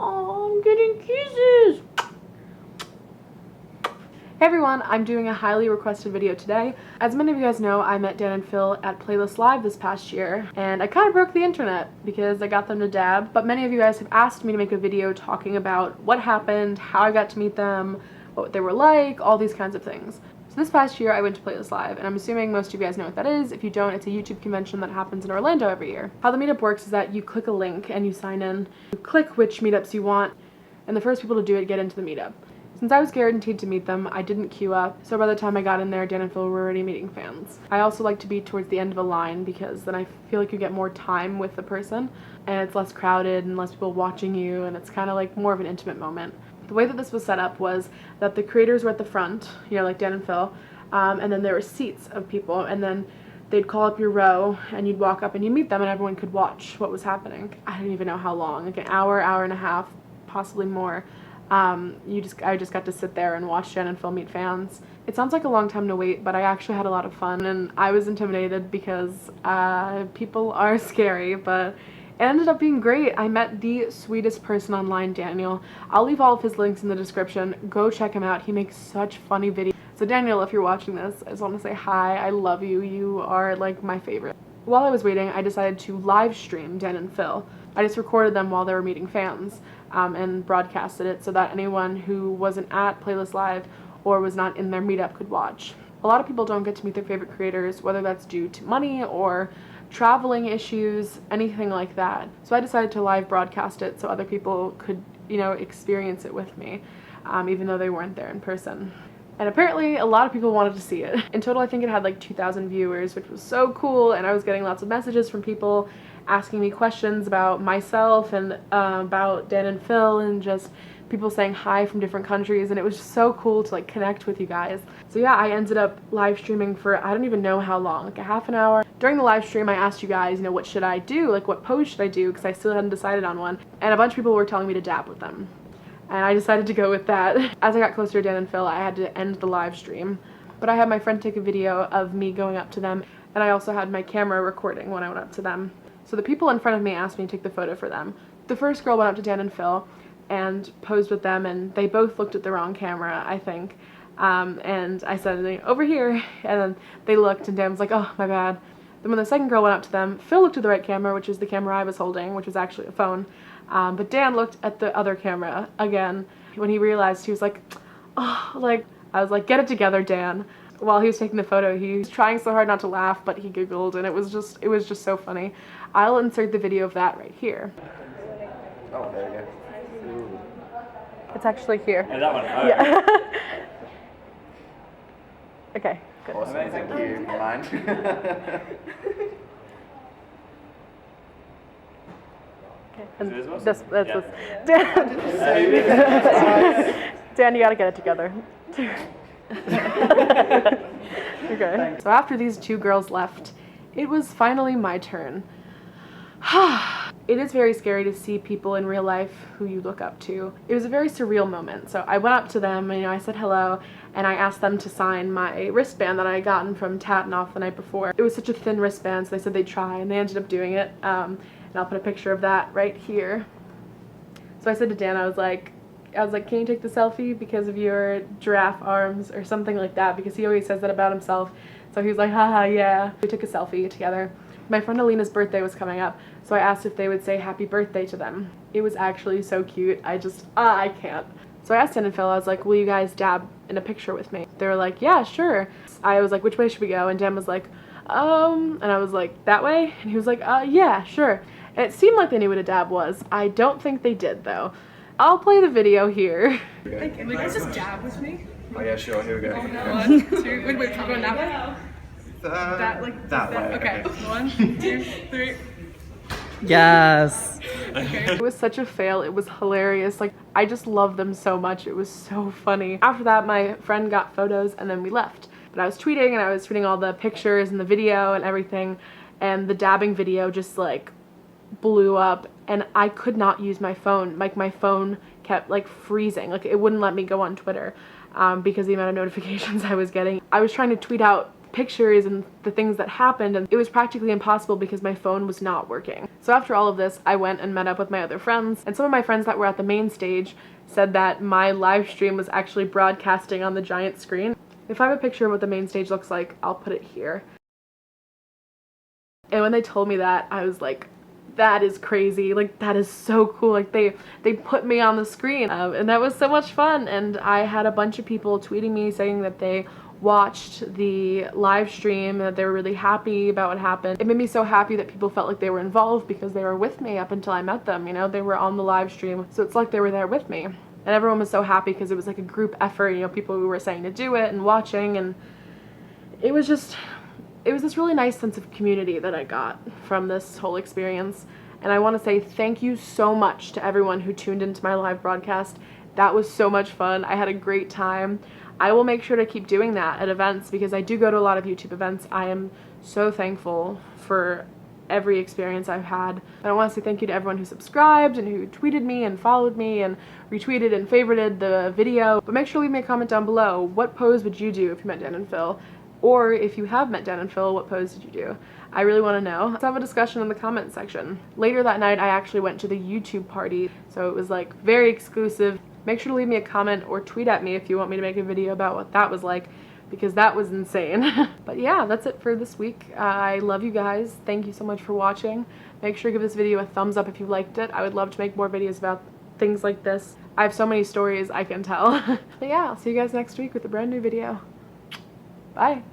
Oh, I'm getting kisses. Hey everyone, I'm doing a highly requested video today. As many of you guys know, I met Dan and Phil at Playlist Live this past year, and I kind of broke the internet because I got them to dab, but many of you guys have asked me to make a video talking about what happened, how I got to meet them, what they were like, all these kinds of things. So this past year I went to Playlist Live, and I'm assuming most of you guys know what that is. If you don't, it's a YouTube convention that happens in Orlando every year. How the meetup works is that you click a link and you sign in. You click which meetups you want, and the first people to do it get into the meetup. Since I was guaranteed to meet them, I didn't queue up, so by the time I got in there, Dan and Phil were already meeting fans. I also like to be towards the end of a line because then I feel like you get more time with the person, and it's less crowded and less people watching you, and it's kind of like more of an intimate moment. The way that this was set up was that the creators were at the front, you know, like Dan and Phil, and then there were seats of people, and then they'd call up your row, and you'd walk up and you'd meet them, and everyone could watch what was happening. I don't even know how long, like an hour, hour and a half, possibly more. I just got to sit there and watch Dan and Phil meet fans. It sounds like a long time to wait, but I actually had a lot of fun, and I was intimidated because people are scary, but it ended up being great. I met the sweetest person online, Daniel. I'll leave all of his links in the description. Go check him out. He makes such funny videos. So Daniel, if you're watching this, I just want to say hi. I love you. You are like my favorite. While I was waiting, I decided to live stream Dan and Phil. I just recorded them while they were meeting fans and broadcasted it so that anyone who wasn't at Playlist Live or was not in their meetup could watch. A lot of people don't get to meet their favorite creators, whether that's due to money or traveling issues, anything like that. So I decided to live broadcast it so other people could, you know, experience it with me, even though they weren't there in person. And apparently a lot of people wanted to see it. In total, I think it had like 2,000 viewers, which was so cool, and I was getting lots of messages from people asking me questions about myself and about Dan and Phil, and just people saying hi from different countries, and it was just so cool to like connect with you guys. So yeah, I ended up live streaming for I don't even know how long, like a half an hour. During the live stream, I asked you guys, you know, what should I do? Like what pose should I do? Because I still hadn't decided on one, and a bunch of people were telling me to dab with them. And I decided to go with that. As I got closer to Dan and Phil, I had to end the live stream. But I had my friend take a video of me going up to them, and I also had my camera recording when I went up to them. So the people in front of me asked me to take the photo for them. The first girl went up to Dan and Phil and posed with them, and they both looked at the wrong camera, I think. And I said, over here, and then they looked, and Dan was like, oh, my bad. Then when the second girl went up to them, Phil looked at the right camera, which is the camera I was holding, which was actually a phone. But Dan looked at the other camera again. When he realized, he was like, oh, like, I was like, get it together, Dan. While he was taking the photo, he was trying so hard not to laugh, but he giggled, and it was just so funny. I'll insert the video of that right here. Oh, there you go. Ooh. It's actually here. Yeah, that one. Oh, yeah. Okay, good. Awesome, thank you. Mind? Okay, and Is this that's yeah. Dan, you gotta get it together. Okay. So after these two girls left, it was finally my turn. It is very scary to see people in real life who you look up to. It was a very surreal moment. So I went up to them, and, you know, I said hello, and I asked them to sign my wristband that I had gotten from Tatanoff the night before. It was such a thin wristband, so they said they'd try, and they ended up doing it. And I'll put a picture of that right here. So I said to Dan, I was like, can you take the selfie because of your giraffe arms or something like that, because he always says that about himself. So he was like, haha, yeah. We took a selfie together. My friend Alina's birthday was coming up, so I asked if they would say happy birthday to them. It was actually so cute. I can't. So I asked Dan and Phil, I was like, will you guys dab in a picture with me? They were like, yeah, sure. I was like, which way should we go? And Dan was like, and I was like, that way? And he was like, yeah, sure. And it seemed like they knew what a dab was. I don't think they did, though. I'll play the video here. Okay, can you guys just dab with me? Oh yeah, sure, here we go. 1, 2, wait, we're going that way? That way. Okay, 1, 2, 3. Yes. Okay. It was such a fail. It was hilarious. Like, I just love them so much. It was so funny. After that, my friend got photos, and then we left. But I was tweeting, and I was tweeting all the pictures and the video and everything, and the dabbing video just like blew up, and I could not use my phone. Like, my phone kept like freezing. Like, it wouldn't let me go on Twitter because the amount of notifications I was getting. I was trying to tweet out pictures and the things that happened, and it was practically impossible because my phone was not working. So after all of this, I went and met up with my other friends, and some of my friends that were at the main stage said that my live stream was actually broadcasting on the giant screen. If I have a picture of what the main stage looks like, I'll put it here. And when they told me that, I was like, that is crazy, like that is so cool, like they put me on the screen, and that was so much fun. And I had a bunch of people tweeting me saying that they watched the live stream and that they were really happy about what happened. It made me so happy that people felt like they were involved because they were with me up until I met them, you know, they were on the live stream, so it's like they were there with me. And everyone was so happy because it was like a group effort, you know, people who were saying to do it and watching, and it was this really nice sense of community that I got from this whole experience. And I want to say thank you so much to everyone who tuned into my live broadcast. That was so much fun. I had a great time. I will make sure to keep doing that at events because I do go to a lot of YouTube events. I am so thankful for every experience I've had. And I want to say thank you to everyone who subscribed and who tweeted me and followed me and retweeted and favorited the video. But make sure to leave me a comment down below. What pose would you do if you met Dan and Phil? Or if you have met Dan and Phil, what pose did you do? I really want to know. Let's have a discussion in the comment section. Later that night, I actually went to the YouTube party, so it was like very exclusive. Make sure to leave me a comment or tweet at me if you want me to make a video about what that was like, because that was insane. But yeah, that's it for this week. I love you guys. Thank you so much for watching. Make sure to give this video a thumbs up if you liked it. I would love to make more videos about things like this. I have so many stories I can tell. But yeah, I'll see you guys next week with a brand new video. Bye.